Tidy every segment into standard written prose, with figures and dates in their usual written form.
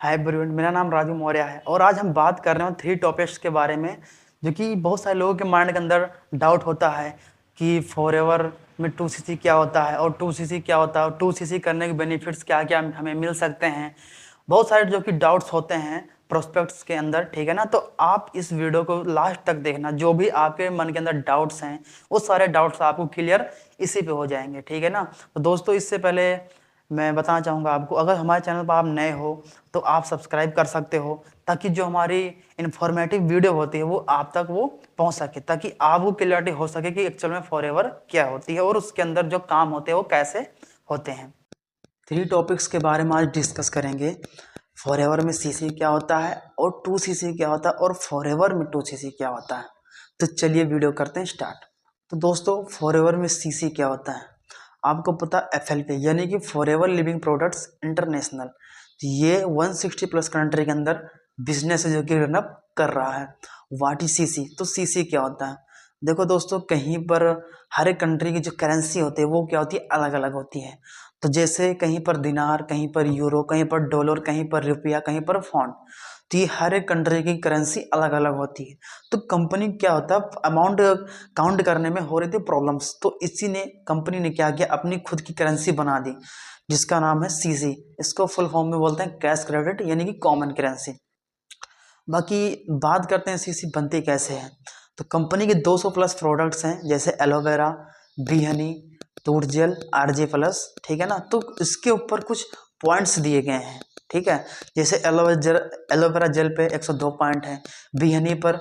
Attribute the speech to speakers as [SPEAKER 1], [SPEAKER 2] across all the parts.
[SPEAKER 1] Hi everyone, मेरा नाम राजू मौर्य है और आज हम बात कर रहे हैं 3 टॉपिक्स के बारे में जो कि बहुत सारे लोगों के माइंड के अंदर डाउट होता है कि फॉरएवर में 2cc क्या होता है और 2cc क्या होता है और 2cc करने के बेनिफिट्स क्या क्या हमें मिल सकते हैं। बहुत सारे जो कि डाउट्स होते हैं प्रोस्पेक्ट्स के अंदर, ठीक है ना। तो आप इस वीडियो को लास्ट तक देखना, जो भी आपके मन के अंदर डाउट्स हैं वो सारे डाउट्स आपको क्लियर इसी पे हो जाएंगे, ठीक है ना। तो दोस्तों, इससे पहले मैं बताना चाहूँगा आपको, अगर हमारे चैनल पर आप नए हो तो आप सब्सक्राइब कर सकते हो ताकि जो हमारी इन्फॉर्मेटिव वीडियो होती है वो आप तक वो पहुंच सके, ताकि आपको क्लियरिटी हो सके कि एक्चुअल में फॉरएवर क्या होती है और उसके अंदर जो काम होते हैं वो कैसे होते हैं। 3 टॉपिक्स के बारे में आज डिस्कस करेंगे। फॉरएवर में सीसी क्या होता है और 2cc क्या होता है और फॉरएवर में 2cc क्या होता है। तो चलिए वीडियो करते हैं स्टार्ट। तो दोस्तों, फॉरएवर में सीसी क्या होता है आपको पता, FLP यानी कि फॉरएवर लिविंग प्रोडक्ट्स इंटरनेशनल। तो ये 160 प्लस कंट्री के अंदर बिजनेस जो कि रन अप कर रहा है। What is CC? तो सीसी क्या होता है? देखो दोस्तों, कहीं पर हर एक कंट्री की जो करेंसी होती है वो क्या होती है, अलग अलग होती है। तो जैसे कहीं पर दिनार, कहीं पर यूरो, कहीं पर डॉलर, कहीं पर रुपया, कहीं पर पौंड। तो ये हर एक कंट्री की करेंसी अलग अलग होती है। तो कंपनी क्या होता है, अमाउंट काउंट करने में हो रही थी प्रॉब्लम्स, तो इसी ने कंपनी ने क्या किया, अपनी खुद की करेंसी बना दी जिसका नाम है सीसी। इसको फुल फॉर्म में बोलते हैं कैश क्रेडिट यानी कि कॉमन करेंसी। बाकी बात करते हैं सीसी बनती कैसे है। तो कंपनी के 200 प्लस प्रोडक्ट्स हैं, जैसे एलोवेरा, बी हनी, तूर जेल, RJ प्लस, ठीक है ना। तो इसके ऊपर कुछ पॉइंट्स दिए गए हैं, ठीक है। जैसे एलोवेरा जेल पे 102 पॉइंट है, बी हनी पर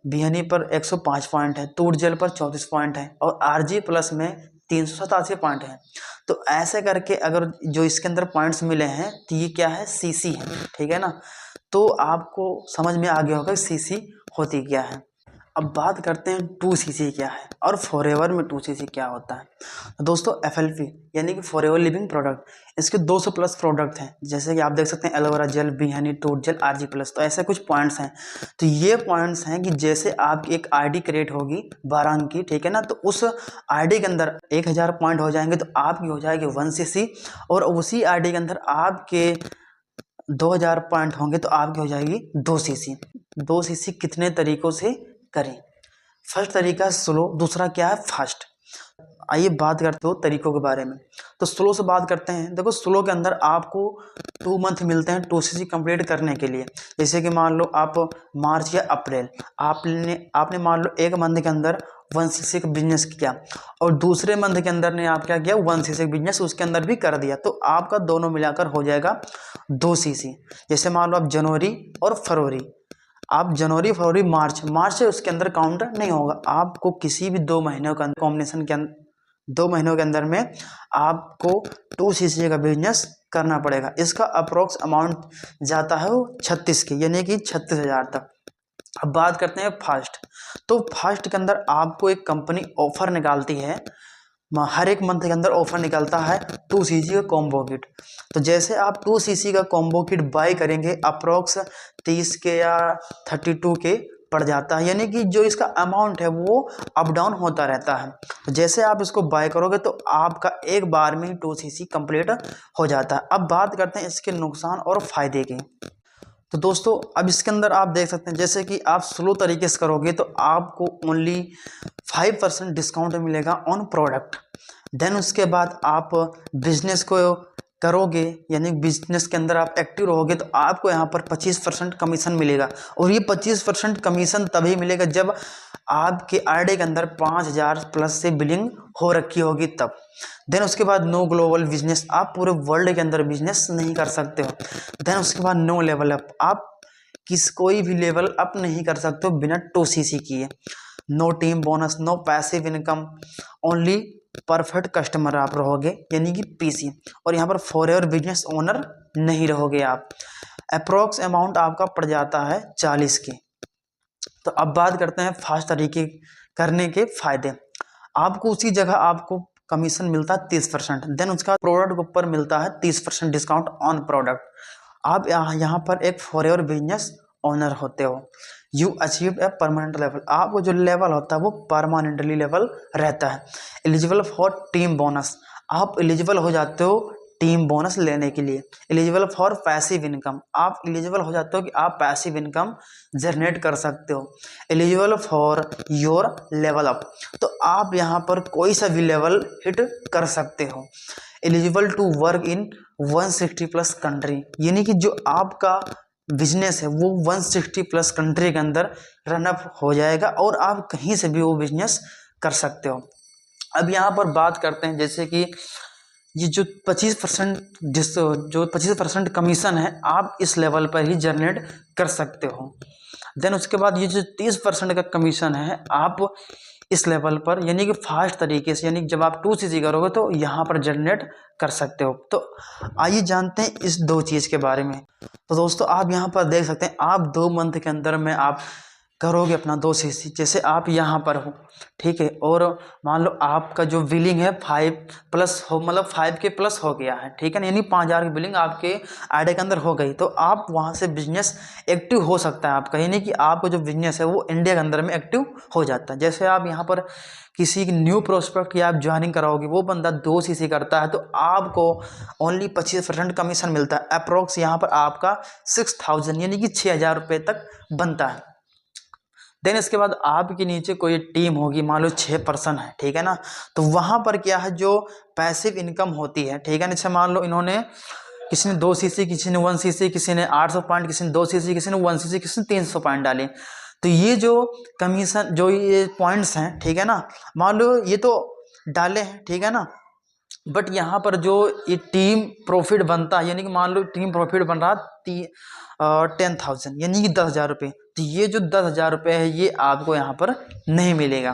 [SPEAKER 1] बी हनी पर 105 पॉइंट है, तूर जेल पर 34 पॉइंट है और RJ प्लस में 387 पॉइंट है। तो ऐसे करके अगर जो इसके अंदर पॉइंट्स मिले हैं तो ये क्या है, सीसी है, ठीक है ना। तो आपको समझ में आ गया होगा सीसी होती क्या है। अब बात करते हैं 2cc क्या है और फॉरएवर में 2cc क्या होता है। तो दोस्तों, FLP यानी कि फॉरएवर लिविंग प्रोडक्ट, इसके 200 प्लस प्रोडक्ट हैं, जैसे कि आप देख सकते हैं एलोवेरा जेल, बी हनी, टूट जेल, RG प्लस। तो ऐसे कुछ पॉइंट्स हैं। तो ये पॉइंट्स हैं कि जैसे आपकी एक ID क्रिएट होगी 12 अंक की, ठीक है ना। तो उस ID के अंदर 1000 पॉइंट हो जाएंगे तो आपकी हो जाएगी 1cc, और उसी ID के अंदर आपके 2000 पॉइंट होंगे तो आपकी हो जाएगी 2cc। 2cc कितने तरीकों से करें? फर्स्ट तरीका स्लो, दूसरा क्या है, फास्ट। आइए बात करते हो तरीकों के बारे में। तो स्लो से बात करते हैं। देखो, स्लो के अंदर आपको 2 मंथ मिलते हैं 2cc कंप्लीट करने के लिए। जैसे कि मान लो आप मार्च या अप्रैल, आपने मान लो एक मंथ के अंदर 1cc का बिजनेस किया और दूसरे मंथ के अंदर ने आप क्या किया, 1cc का बिजनेस उसके अंदर भी कर दिया, तो आपका दोनों मिलाकर हो जाएगा 2cc। जैसे मान लो आप जनवरी और फरवरी, आप जनवरी, फरवरी, मार्च से उसके अंदर काउंट नहीं होगा। आपको किसी भी 2 महीनों का कॉम्बिनेशन के अंदर, 2 महीनों के अंदर में आपको 2cc का बिजनेस करना पड़ेगा। इसका अप्रोक्स अमाउंट जाता है वो 36 की, यानी कि 36,000 तक। अब बात करते हैं फास्ट। तो फास्ट के अंदर आपको एक कंपनी ऑफर निकालती है, हर एक मंथ के अंदर ऑफर निकलता है 2cc का कॉम्बो किट। तो जैसे आप 2cc का कॉम्बो किट बाय करेंगे, अप्रोक्स 30 के या 32 के पड़ जाता है, यानी कि जो इसका अमाउंट है वो अप डाउन होता रहता है। तो जैसे आप इसको बाय करोगे तो आपका एक बार में ही 2cc कंप्लीट हो जाता है। अब बात करते हैं इसके नुकसान और फायदे की। तो दोस्तों, अब इसके अंदर आप देख सकते हैं, जैसे कि आप स्लो तरीके से करोगे तो आपको ओनली 5% डिस्काउंट मिलेगा ऑन प्रोडक्ट। देन उसके बाद आप बिजनेस को करोगे, यानी बिजनेस के अंदर आप एक्टिव रहोगे तो आपको यहाँ पर 25% कमीशन मिलेगा। और ये 25% कमीशन तभी मिलेगा जब आपके आईडी के अंदर 5000 प्लस से बिलिंग हो रखी होगी तब। देन उसके बाद नो ग्लोबल बिजनेस, आप पूरे वर्ल्ड के अंदर बिजनेस नहीं कर सकते हो। देन उसके बाद नो लेवल अप, आप कोई भी लेवल अप नहीं कर सकते हो बिना 2cc किए। No team bonus, no passive income, only perfect customer आप रहोगे, यानी कि PC। और यहाँ पर फॉरएवर बिजनेस ओनर नहीं रहोगे आप। अप्रोक्स अमाउंट आपका पड़ जाता है 40 की। तो अब बात करते हैं फास्ट तरीके करने के फायदे। आपको उसी जगह आपको कमीशन मिलता है 30%। देन उसका प्रोडक्ट के ऊपर मिलता है 30% डिस्काउंट ऑन प्रोडक्ट। आप यहाँ पर एक फॉरएवर बिजनेस ओनर होते हो। You achieve a permanent level, आपको जो लेवल होता है वो परमानेंटली लेवल रहता है। एलिजिबल फॉर टीम बोनस, आप एलिजिबल हो जाते हो टीम बोनस लेने के लिए। एलिजिबल फॉर पैसिव इनकम, आप एलिजिबल हो जाते हो कि आप पैसिव इनकम जनरेट कर सकते हो। Eligible for your level up, तो आप यहाँ पर कोई सा भी लेवल हिट कर सकते हो। Eligible to work in 160 plus country, यानी कि जो आपका बिजनेस है वो 160 प्लस कंट्री के अंदर रनअप हो जाएगा और आप कहीं से भी वो बिजनेस कर सकते हो। अब यहाँ पर बात करते हैं जैसे कि ये जो 25% कमीशन है आप इस लेवल पर ही जनरेट कर सकते हो। देन उसके बाद ये जो 30% का कमीशन है आप इस लेवल पर यानी कि फास्ट तरीके से, यानी जब आप 2cc करोगे तो यहाँ पर जनरेट कर सकते हो। तो आइए जानते हैं इस दो चीज़ के बारे में। तो दोस्तों आप यहाँ पर देख सकते हैं आप 2 मंथ के अंदर में आप करोगे अपना 2cc। जैसे आप यहाँ पर हो, ठीक है, और मान लो आपका जो बिलिंग है 5+ हो, मतलब 5 के प्लस हो गया है, ठीक है ना, यानी 5000 की बिलिंग आपके आईडी के अंदर हो गई, तो आप वहाँ से बिजनेस एक्टिव हो सकता है आपका, यानी कि आपका जो बिजनेस है वो इंडिया के अंदर में एक्टिव हो जाता है। जैसे आप यहाँ पर किसी न्यू प्रोस्पेक्ट की आप ज्वाइनिंग कराओगे, वो बंदा 2cc करता है तो आपको ओनली 25% कमीशन मिलता है। अप्रोक्स यहाँ पर आपका 6000 यानी कि 6000 रुपये तक बनता है। देन इसके बाद आपके नीचे कोई टीम होगी, मान लो 6 पर्सन है, ठीक है ना, तो वहाँ पर क्या है जो पैसिव इनकम होती है, ठीक है ना, जैसे मान लो इन्होंने किसी ने 2cc, किसी ने 1cc, किसी ने 800 पॉइंट, किसी ने 2cc, किसी ने 1cc, किसी ने 300 पॉइंट डाले, तो ये जो कमीशन जो ये पॉइंट्स हैं, ठीक है ना, मान लो ये तो डाले हैं, ठीक है ना, बट यहाँ पर जो ये टीम प्रॉफिट बनता है, यानी कि मान लो टीम प्रॉफिट बन रहा 10,000 यानी कि 10,000 रुपये, तो ये जो 10,000 रुपये है ये आपको यहाँ पर नहीं मिलेगा।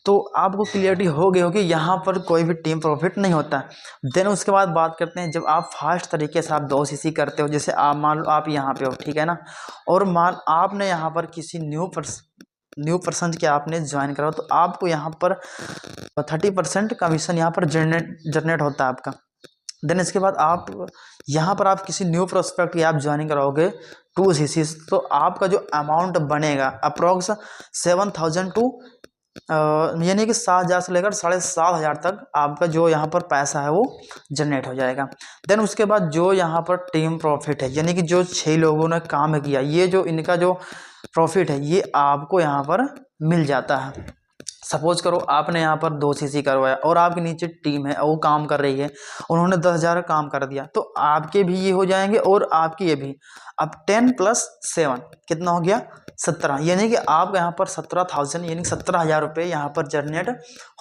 [SPEAKER 1] तो आपको क्लियरिटी हो गई होगी यहाँ पर कोई भी टीम प्रॉफिट नहीं होता। देन उसके बाद बात करते हैं जब आप फास्ट तरीके से आप 2cc करते हो, जैसे आप मान लो आप यहाँ पे हो, ठीक है ना, और मान आपने यहाँ पर किसी न्यू पर्सन के आपने ज्वाइन करा तो आपको यहाँ पर 30% कमीशन यहाँ पर जनरेट होता है आपका। देन इसके बाद आप यहाँ पर आप किसी न्यू प्रोस्पेक्ट की आप ज्वाइनिंग कराओगे 2cc, तो आपका जो अमाउंट बनेगा अप्रॉक्स 7,000 टू यानी कि 7,000 से लेकर 7,500 तक आपका जो यहाँ पर पैसा है वो जनरेट हो जाएगा। देन उसके बाद जो यहाँ पर टीम प्रॉफिट है, यानी कि जो 6 लोगों ने काम किया, ये जो इनका जो प्रॉफिट है ये आपको यहाँ पर मिल जाता है। सपोज करो आपने यहाँ पर 2cc करवाया और आपके नीचे टीम है वो काम कर रही है, उन्होंने 10,000 काम कर दिया, तो आपके भी ये हो जाएंगे और आपके ये भी। अब 10 + 7 कितना हो गया 17, यानी कि आप यहाँ पर 17,000 यानी 17,000 रुपये यहाँ पर जनरेट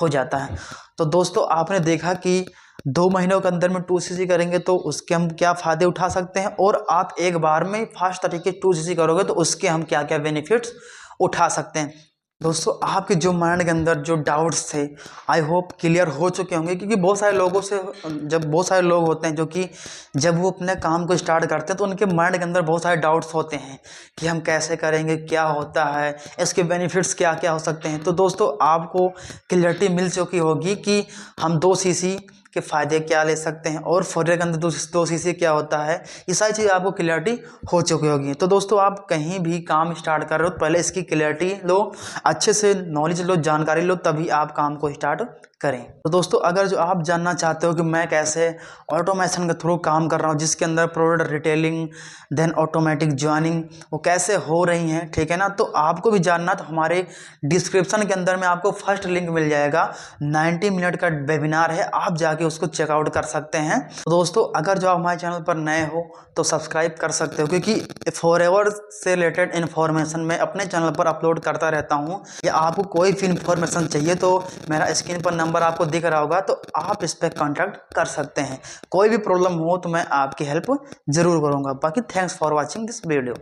[SPEAKER 1] हो जाता है। तो दोस्तों आपने देखा कि 2 महीनों के अंदर में 2cc करेंगे तो उसके हम क्या फ़ायदे उठा सकते हैं, और आप एक बार में फास्ट तरीके 2cc करोगे तो उसके हम क्या क्या बेनिफिट्स उठा सकते हैं। दोस्तों आपके जो माइंड के अंदर जो डाउट्स थे आई होप क्लियर हो चुके होंगे, क्योंकि बहुत सारे लोगों से बहुत सारे लोग होते हैं जो कि जब वो अपने काम को स्टार्ट करते हैं तो उनके माइंड के अंदर बहुत सारे डाउट्स होते हैं कि हम कैसे करेंगे, क्या होता है, इसके बेनिफिट्स क्या क्या हो सकते हैं। तो दोस्तों आपको क्लियरिटी मिल चुकी होगी कि हम 2cc के फ़ायदे क्या ले सकते हैं और फोरियर के अंदर 2cc क्या होता है, ये सारी चीज़ आपको क्लियरिटी हो चुकी होगी। तो दोस्तों आप कहीं भी काम स्टार्ट कर रहे हो पहले इसकी क्लियरिटी लो, अच्छे से नॉलेज लो, जानकारी लो, तभी आप काम को स्टार्ट करें। तो दोस्तों अगर जो आप जानना चाहते हो कि मैं कैसे ऑटोमेशन के थ्रू काम कर रहा हूँ जिसके अंदर product retailing then automatic joining वो कैसे हो रही हैं, ठीक है ना, तो आपको भी जानना तो हमारे डिस्क्रिप्शन के अंदर में आपको फर्स्ट लिंक मिल जाएगा, 90 मिनट का वेबिनार है, आप जाके उसको चेकआउट कर सकते हैं। तो दोस्तों अगर जो आप हमारे चैनल पर नए हो तो सब्सक्राइब कर सकते हो, क्योंकि फॉरएवर से रिलेटेड इन्फॉर्मेशन मैं अपने चैनल पर अपलोड करता रहता हूँ। या आपको कोई भी इन्फॉर्मेशन चाहिए तो मेरा स्क्रीन पर नंबर आपको दिख रहा होगा, तो आप इस पर कॉन्टैक्ट कर सकते हैं। कोई भी प्रॉब्लम हो तो मैं आपकी हेल्प जरूर करूँगा। बाकी thanks for watching this video.